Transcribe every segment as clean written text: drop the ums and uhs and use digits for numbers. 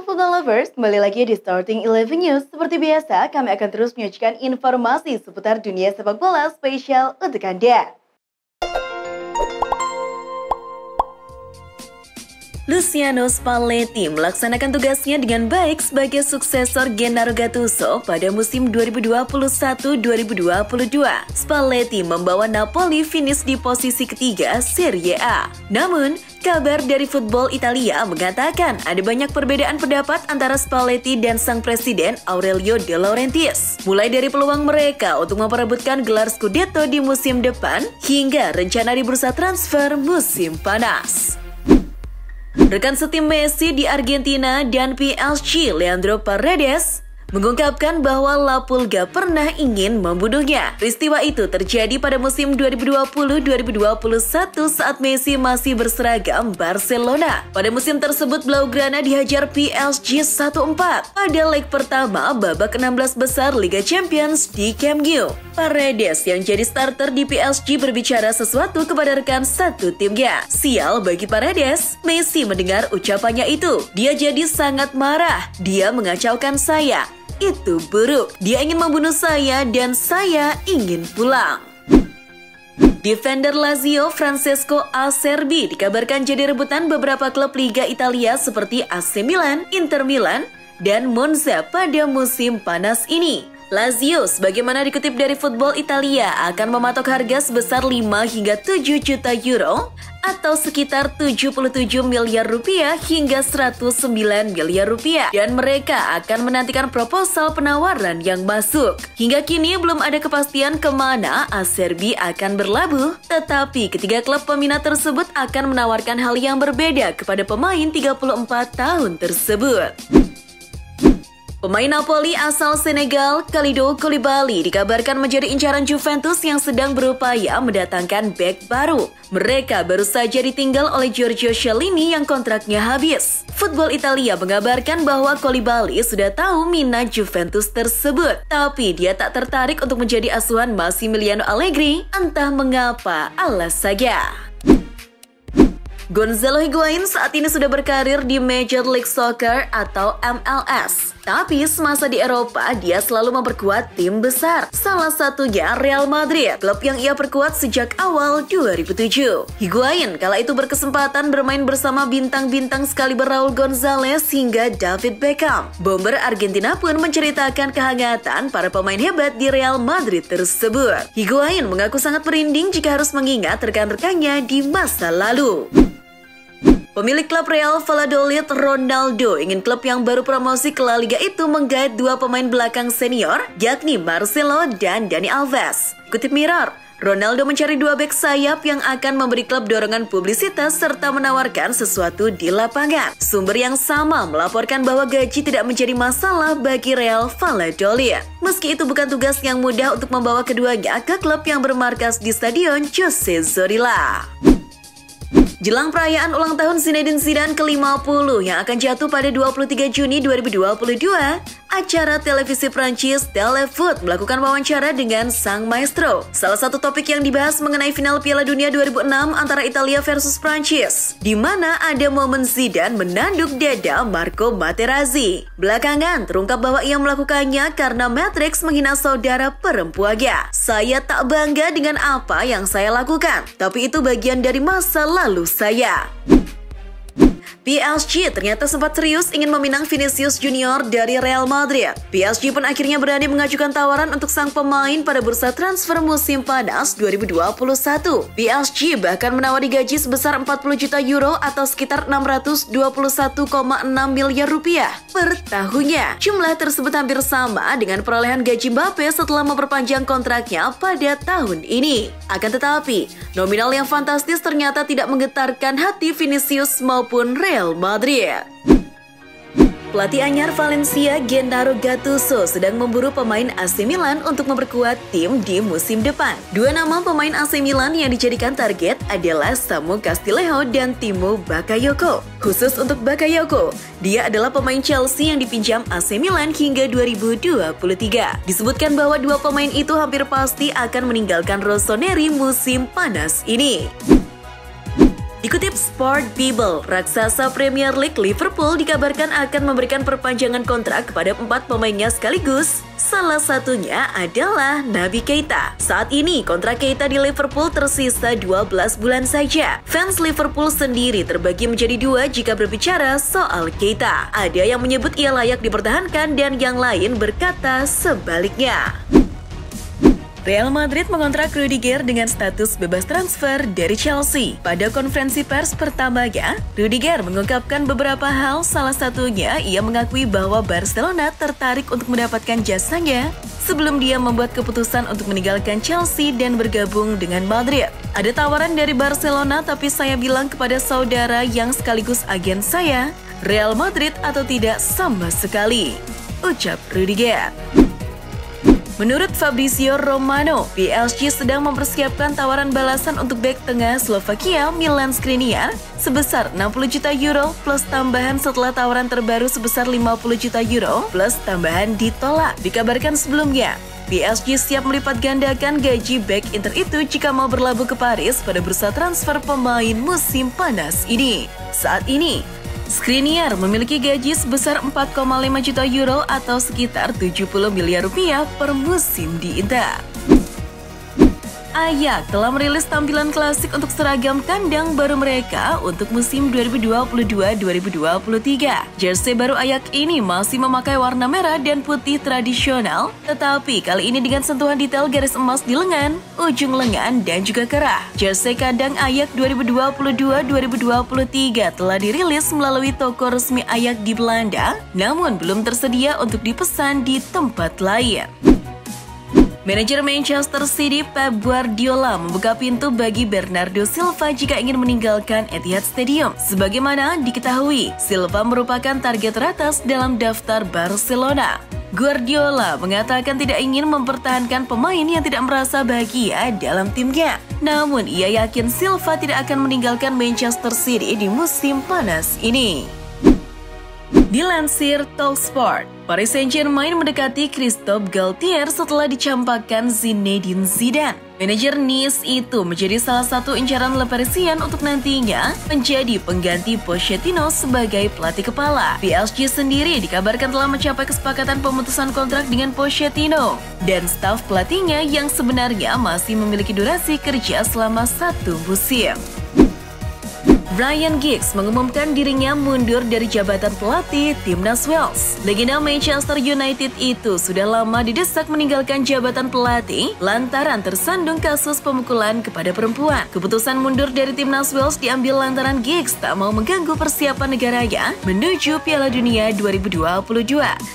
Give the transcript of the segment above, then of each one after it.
Halo football lovers, kembali lagi di Starting 11 News. Seperti biasa, kami akan terus menyajikan informasi seputar dunia sepak bola spesial untuk Anda. Luciano Spalletti melaksanakan tugasnya dengan baik sebagai suksesor Gennaro Gattuso pada musim 2021-2022. Spalletti membawa Napoli finish di posisi ketiga Serie A. Namun, kabar dari Football Italia mengatakan ada banyak perbedaan pendapat antara Spalletti dan sang presiden Aurelio De Laurentiis. Mulai dari peluang mereka untuk memperebutkan gelar Scudetto di musim depan, hingga rencana di bursa transfer musim panas. Rekan setim Messi di Argentina dan PSG, Leandro Paredes, mengungkapkan bahwa La Pulga pernah ingin membunuhnya. Peristiwa itu terjadi pada musim 2020-2021 saat Messi masih berseragam Barcelona. Pada musim tersebut, Blaugrana dihajar PSG 1-4 pada leg pertama babak 16 besar Liga Champions di Camp Nou. Paredes yang jadi starter di PSG berbicara sesuatu kepada rekan satu timnya. Sial bagi Paredes, Messi mendengar ucapannya itu. Dia jadi sangat marah. Dia mengacaukan saya. Itu buruk. Dia ingin membunuh saya dan saya ingin pulang. Defender Lazio Francesco Acerbi dikabarkan jadi rebutan beberapa klub Liga Italia seperti AC Milan, Inter Milan, dan Monza pada musim panas ini. Lazio, sebagaimana dikutip dari Football Italia, akan mematok harga sebesar 5 hingga 7 juta euro atau sekitar 77 miliar rupiah hingga 109 miliar rupiah. Dan mereka akan menantikan proposal penawaran yang masuk. Hingga kini belum ada kepastian kemana Acerbi akan berlabuh, tetapi ketiga klub peminat tersebut akan menawarkan hal yang berbeda kepada pemain 34 tahun tersebut. Pemain Napoli asal Senegal, Kalidou Koulibaly, dikabarkan menjadi incaran Juventus yang sedang berupaya mendatangkan bek baru. Mereka baru saja ditinggal oleh Giorgio Chiellini yang kontraknya habis. Football Italia mengabarkan bahwa Koulibaly sudah tahu minat Juventus tersebut, tapi dia tak tertarik untuk menjadi asuhan Massimiliano Allegri, entah mengapa, alas saja. Gonzalo Higuain saat ini sudah berkarir di Major League Soccer atau MLS. Tapi semasa di Eropa, dia selalu memperkuat tim besar. Salah satunya Real Madrid, klub yang ia perkuat sejak awal 2007. Higuain kala itu berkesempatan bermain bersama bintang-bintang sekaliber Raul Gonzalez hingga David Beckham. Bomber Argentina pun menceritakan kehangatan para pemain hebat di Real Madrid tersebut. Higuain mengaku sangat merinding jika harus mengingat rekan-rekannya di masa lalu. Pemilik klub Real Valladolid, Ronaldo, ingin klub yang baru promosi ke La Liga itu menggait dua pemain belakang senior, yakni Marcelo dan Dani Alves. Kutip Mirror, Ronaldo mencari dua bek sayap yang akan memberi klub dorongan publisitas serta menawarkan sesuatu di lapangan. Sumber yang sama melaporkan bahwa gaji tidak menjadi masalah bagi Real Valladolid. Meski itu bukan tugas yang mudah untuk membawa keduanya ke klub yang bermarkas di Stadion José Zorrilla. Jelang perayaan ulang tahun Zinedine Zidane ke-50 yang akan jatuh pada 23 Juni 2022, acara televisi Prancis Telefoot melakukan wawancara dengan sang maestro. Salah satu topik yang dibahas mengenai final Piala Dunia 2006 antara Italia versus Prancis, di mana ada momen Zidane menanduk dada Marco Materazzi. Belakangan terungkap bahwa ia melakukannya karena Matrix menghina saudara perempuannya. Saya tak bangga dengan apa yang saya lakukan, tapi itu bagian dari masa lalu saya. PSG ternyata sempat serius ingin meminang Vinicius Junior dari Real Madrid. PSG pun akhirnya berani mengajukan tawaran untuk sang pemain pada bursa transfer musim panas 2021. PSG bahkan menawari gaji sebesar 40 juta euro atau sekitar 621,6 miliar rupiah per tahunnya. Jumlah tersebut hampir sama dengan perolehan gaji Mbappe setelah memperpanjang kontraknya pada tahun ini. Akan tetapi, nominal yang fantastis ternyata tidak menggetarkan hati Vinicius maupun Real Madrid. Pelatih anyar Valencia, Gennaro Gattuso, sedang memburu pemain AC Milan untuk memperkuat tim di musim depan. Dua nama pemain AC Milan yang dijadikan target adalah Samu Castillejo dan Timo Bakayoko. Khusus untuk Bakayoko, dia adalah pemain Chelsea yang dipinjam AC Milan hingga 2023. Disebutkan bahwa dua pemain itu hampir pasti akan meninggalkan Rossoneri musim panas ini. Dikutip Sport Bible, raksasa Premier League Liverpool dikabarkan akan memberikan perpanjangan kontrak kepada 4 pemainnya sekaligus. Salah satunya adalah Naby Keita. Saat ini kontrak Keita di Liverpool tersisa 12 bulan saja. Fans Liverpool sendiri terbagi menjadi 2 jika berbicara soal Keita. Ada yang menyebut ia layak dipertahankan dan yang lain berkata sebaliknya. Real Madrid mengontrak Rudiger dengan status bebas transfer dari Chelsea. Pada konferensi pers pertamanya, Rudiger mengungkapkan beberapa hal, salah satunya ia mengakui bahwa Barcelona tertarik untuk mendapatkan jasanya sebelum dia membuat keputusan untuk meninggalkan Chelsea dan bergabung dengan Madrid. Ada tawaran dari Barcelona, tapi saya bilang kepada saudara yang sekaligus agen saya, Real Madrid atau tidak sama sekali, ucap Rudiger. Menurut Fabrizio Romano, PSG sedang mempersiapkan tawaran balasan untuk bek tengah Slovakia Milan Skriniar sebesar 60 juta euro plus tambahan setelah tawaran terbaru sebesar 50 juta euro plus tambahan ditolak. Dikabarkan sebelumnya, PSG siap melipat gandakan gaji bek Inter itu jika mau berlabuh ke Paris pada bursa transfer pemain musim panas ini. Saat ini, Skriniar memiliki gaji sebesar 4,5 juta euro atau sekitar 70 miliar rupiah per musim di Inter. Ajax telah merilis tampilan klasik untuk seragam kandang baru mereka untuk musim 2022-2023. Jersey baru Ajax ini masih memakai warna merah dan putih tradisional, tetapi kali ini dengan sentuhan detail garis emas di lengan, ujung lengan, dan juga kerah. Jersey kandang Ajax 2022-2023 telah dirilis melalui toko resmi Ajax di Belanda, namun belum tersedia untuk dipesan di tempat lain. Manajer Manchester City Pep Guardiola membuka pintu bagi Bernardo Silva jika ingin meninggalkan Etihad Stadium. Sebagaimana diketahui, Silva merupakan target teratas dalam daftar Barcelona. Guardiola mengatakan tidak ingin mempertahankan pemain yang tidak merasa bahagia dalam timnya. Namun ia yakin Silva tidak akan meninggalkan Manchester City di musim panas ini. Dilansir Talksport, Paris Saint-Germain mendekati Christophe Galtier setelah dicampakkan Zinedine Zidane. Manajer Nice itu menjadi salah satu incaran Le Parisien untuk nantinya menjadi pengganti Pochettino sebagai pelatih kepala. PSG sendiri dikabarkan telah mencapai kesepakatan pemutusan kontrak dengan Pochettino dan staf pelatihnya yang sebenarnya masih memiliki durasi kerja selama 1 musim. Ryan Giggs mengumumkan dirinya mundur dari jabatan pelatih Timnas Wales. Legenda Manchester United itu sudah lama didesak meninggalkan jabatan pelatih lantaran tersandung kasus pemukulan kepada perempuan. Keputusan mundur dari Timnas Wales diambil lantaran Giggs tak mau mengganggu persiapan negaranya menuju Piala Dunia 2022.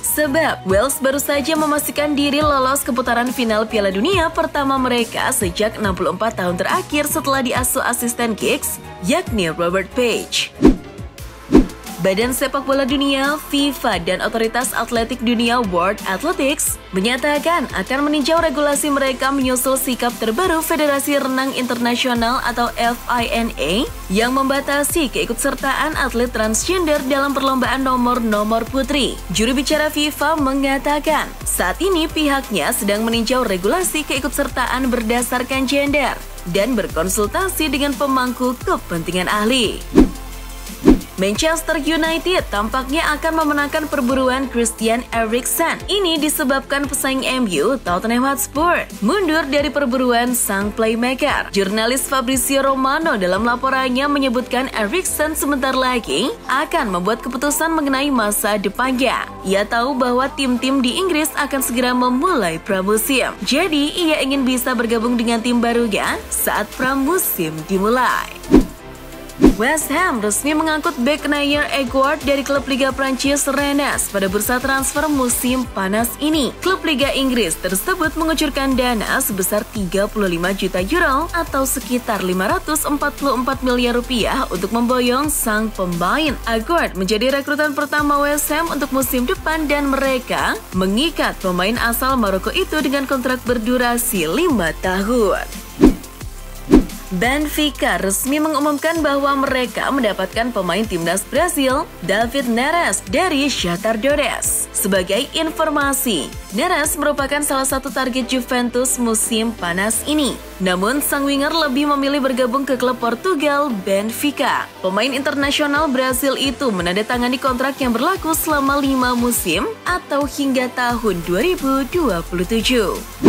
Sebab Wales baru saja memastikan diri lolos ke putaran final Piala Dunia pertama mereka sejak 64 tahun terakhir setelah diasuh asisten Giggs, yakni Robert Page. Badan Sepak Bola Dunia, FIFA, dan Otoritas Atletik Dunia World Athletics menyatakan akan meninjau regulasi mereka menyusul sikap terbaru Federasi Renang Internasional atau FINA yang membatasi keikutsertaan atlet transgender dalam perlombaan nomor putri. Juru bicara FIFA mengatakan saat ini pihaknya sedang meninjau regulasi keikutsertaan berdasarkan gender dan berkonsultasi dengan pemangku kepentingan ahli. Manchester United tampaknya akan memenangkan perburuan Christian Eriksen. Ini disebabkan pesaing MU, Tottenham Hotspur, mundur dari perburuan sang playmaker. Jurnalis Fabrizio Romano dalam laporannya menyebutkan Eriksen sebentar lagi akan membuat keputusan mengenai masa depannya. Ia tahu bahwa tim-tim di Inggris akan segera memulai pramusim. Jadi, ia ingin bisa bergabung dengan tim barunya saat pramusim dimulai. West Ham resmi mengangkut bek Nayer Edouard dari klub Liga Prancis Rennes pada bursa transfer musim panas ini. Klub Liga Inggris tersebut mengucurkan dana sebesar 35 juta euro atau sekitar 544 miliar rupiah untuk memboyong sang pemain. Edouard menjadi rekrutan pertama West Ham untuk musim depan dan mereka mengikat pemain asal Maroko itu dengan kontrak berdurasi 5 tahun. Benfica resmi mengumumkan bahwa mereka mendapatkan pemain timnas Brasil, David Neres dari Shakhtar Donetsk. Sebagai informasi, Neres merupakan salah satu target Juventus musim panas ini. Namun, sang winger lebih memilih bergabung ke klub Portugal, Benfica. Pemain internasional Brasil itu menandatangani kontrak yang berlaku selama 5 musim atau hingga tahun 2027.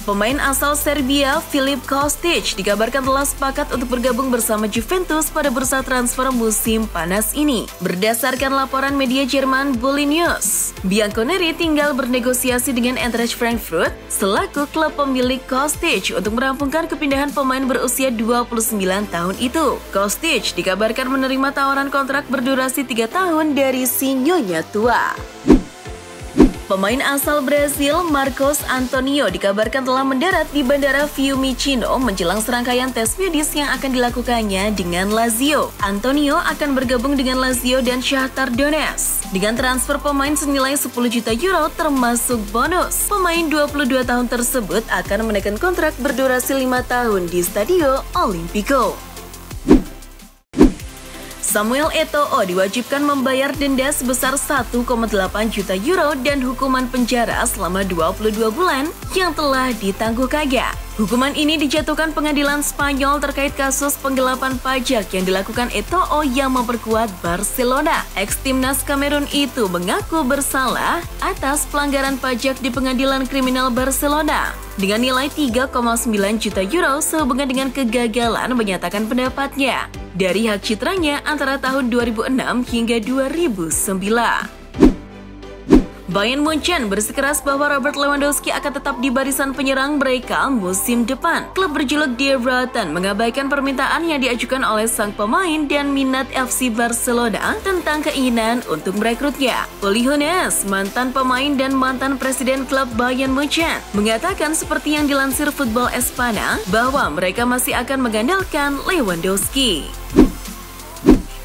Pemain asal Serbia, Filip Kostic, dikabarkan telah sepakat untuk bergabung bersama Juventus pada bursa transfer musim panas ini. Berdasarkan laporan media Jerman Bully News, Bianconeri tinggal bernegosiasi dengan Eintracht Frankfurt selaku klub pemilik Kostic untuk merampungkan kepindahan pemain berusia 29 tahun itu. Kostic dikabarkan menerima tawaran kontrak berdurasi 3 tahun dari si nyonya tua. Pemain asal Brasil, Marcos Antonio, dikabarkan telah mendarat di Bandara Fiumicino menjelang serangkaian tes medis yang akan dilakukannya dengan Lazio. Antonio akan bergabung dengan Lazio dan Shakhtar Donetsk. Dengan transfer pemain senilai 10 juta euro termasuk bonus, pemain 22 tahun tersebut akan menekan kontrak berdurasi 5 tahun di Stadio Olimpico. Samuel Eto'o diwajibkan membayar denda sebesar 1,8 juta euro dan hukuman penjara selama 22 bulan yang telah ditangguhkannya. Hukuman ini dijatuhkan pengadilan Spanyol terkait kasus penggelapan pajak yang dilakukan Eto'o yang memperkuat Barcelona. Ex-timnas Kamerun itu mengaku bersalah atas pelanggaran pajak di pengadilan kriminal Barcelona dengan nilai 3,9 juta euro sehubungan dengan kegagalan menyatakan pendapatnya dari hak citranya antara tahun 2006 hingga 2009. Bayern Munchen bersikeras bahwa Robert Lewandowski akan tetap di barisan penyerang mereka musim depan. Klub berjuluk Die Roten mengabaikan permintaan yang diajukan oleh sang pemain dan minat FC Barcelona tentang keinginan untuk merekrutnya. Uli Hoeneß, mantan pemain dan mantan presiden klub Bayern Munchen, mengatakan seperti yang dilansir Football Espana bahwa mereka masih akan mengandalkan Lewandowski.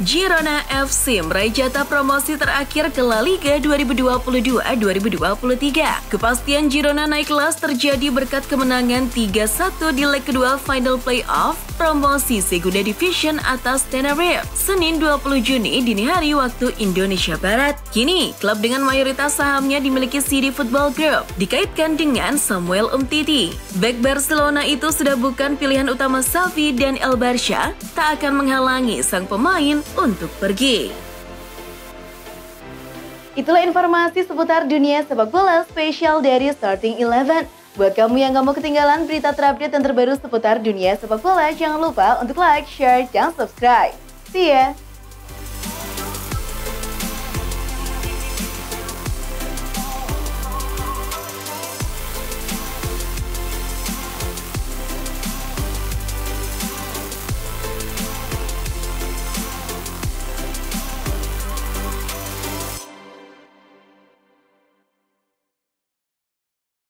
Girona FC meraih jatah promosi terakhir ke La Liga 2022-2023. Kepastian Girona naik kelas terjadi berkat kemenangan 3-1 di leg kedua final playoff promosi Segunda Division atas Tenerife, Senin 20 Juni dini hari waktu Indonesia Barat. Kini, klub dengan mayoritas sahamnya dimiliki CD Football Group dikaitkan dengan Samuel Umtiti. Bek Barcelona itu sudah bukan pilihan utama Xavi dan El Barça, tak akan menghalangi sang pemain untuk pergi. Itulah informasi seputar dunia sepak bola spesial dari Starting 11. Buat kamu yang gak mau ketinggalan berita terupdate dan terbaru seputar dunia sepak bola, jangan lupa untuk like, share, dan subscribe. See ya!